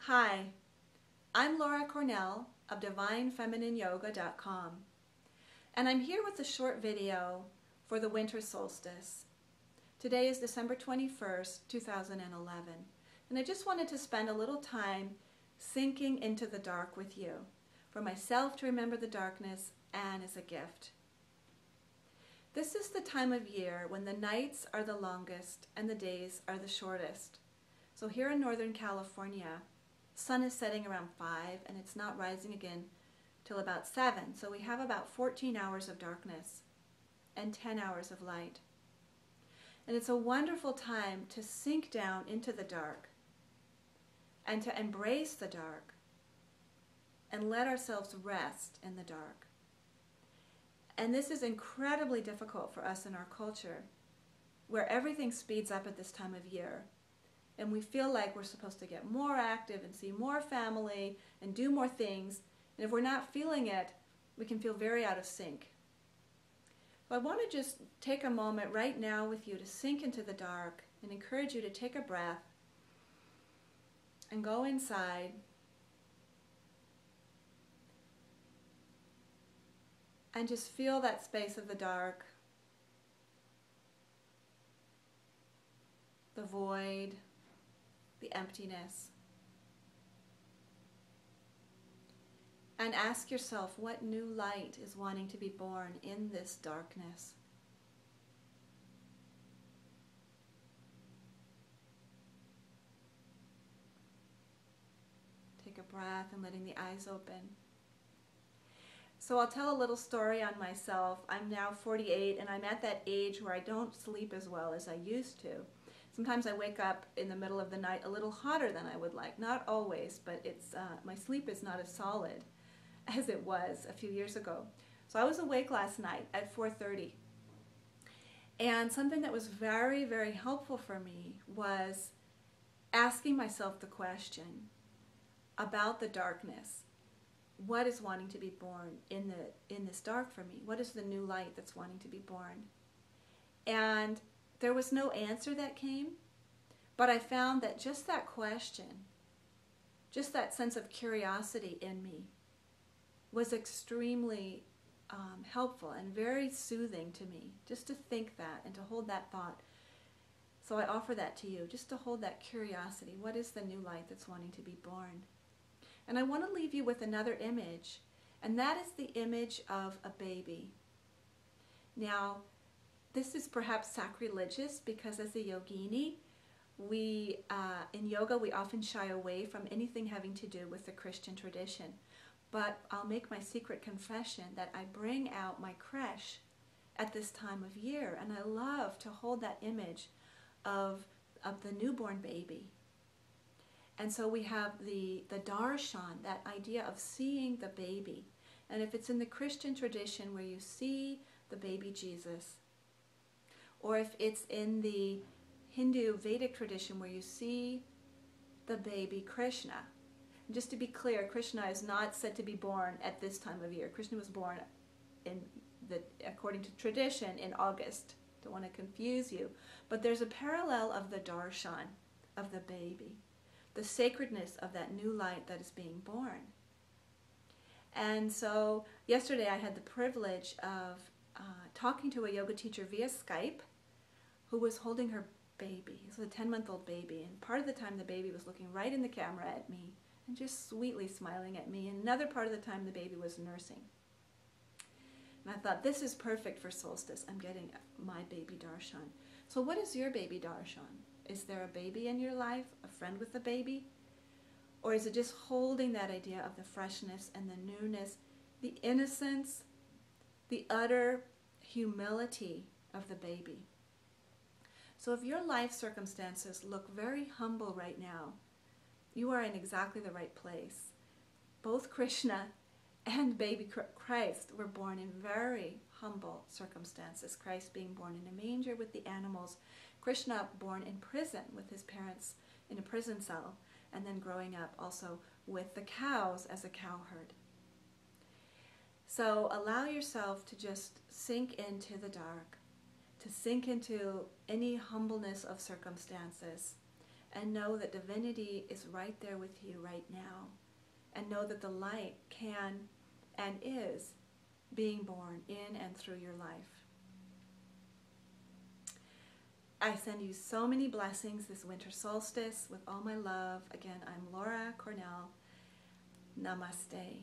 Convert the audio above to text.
Hi, I'm Laura Cornell of DivineFeminineYoga.com, and I'm here with a short video for the winter solstice. Today is December 21st, 2011, and I just wanted to spend a little time sinking into the dark with you, for myself to remember the darkness and as a gift. This is the time of year when the nights are the longest and the days are the shortest. So here in Northern California, sun is setting around 5 and it's not rising again till about 7. So we have about 14 hours of darkness and 10 hours of light. And it's a wonderful time to sink down into the dark and to embrace the dark and let ourselves rest in the dark. And this is incredibly difficult for us in our culture, where everything speeds up at this time of year. And we feel like we're supposed to get more active and see more family and do more things. And if we're not feeling it, we can feel very out of sync. So I want to just take a moment right now with you to sink into the dark and encourage you to take a breath and go inside and just feel that space of the dark, the void, the emptiness. And ask yourself what new light is wanting to be born in this darkness. Take a breath and letting the eyes open. So I'll tell a little story on myself. I'm now 48 and I'm at that age where I don't sleep as well as I used to. Sometimes I wake up in the middle of the night a little hotter than I would like. Not always, but my sleep is not as solid as it was a few years ago. So I was awake last night at 4:30. And something that was very, very helpful for me was asking myself the question about the darkness. What is wanting to be born in this dark for me? What is the new light that's wanting to be born? And there was no answer that came, but I found that just that question, just that sense of curiosity in me was extremely helpful and very soothing to me, just to think that and to hold that thought. So I offer that to you, just to hold that curiosity. What is the new light that's wanting to be born? And I want to leave you with another image, and that is the image of a baby. Now, this is perhaps sacrilegious because as a yogini, in yoga we often shy away from anything having to do with the Christian tradition. But I'll make my secret confession that I bring out my creche at this time of year, and I love to hold that image of the newborn baby. And so we have the darshan, that idea of seeing the baby. And if it's in the Christian tradition where you see the baby Jesus, or if it's in the Hindu Vedic tradition where you see the baby Krishna. And just to be clear, Krishna is not said to be born at this time of year. Krishna was born according to tradition in August. Don't want to confuse you. But there's a parallel of the darshan, of the baby, the sacredness of that new light that is being born. And so yesterday I had the privilege of talking to a yoga teacher via Skype who was holding her baby. It was a 10-month-old baby, and part of the time the baby was looking right in the camera at me and just sweetly smiling at me, and another part of the time the baby was nursing. And I thought, this is perfect for solstice. I'm getting my baby darshan. So what is your baby darshan? Is there a baby in your life, a friend with a baby? Or is it just holding that idea of the freshness and the newness, the innocence, the utter humility of the baby? So if your life circumstances look very humble right now, you are in exactly the right place. Both Krishna and baby Christ were born in very humble circumstances. Christ being born in a manger with the animals, Krishna born in prison with his parents in a prison cell, and then growing up also with the cows as a cowherd. So allow yourself to just sink into the dark, to sink into any humbleness of circumstances, and know that divinity is right there with you right now, and know that the light can and is being born in and through your life. I send you so many blessings this winter solstice with all my love. Again, I'm Laura Cornell. Namaste.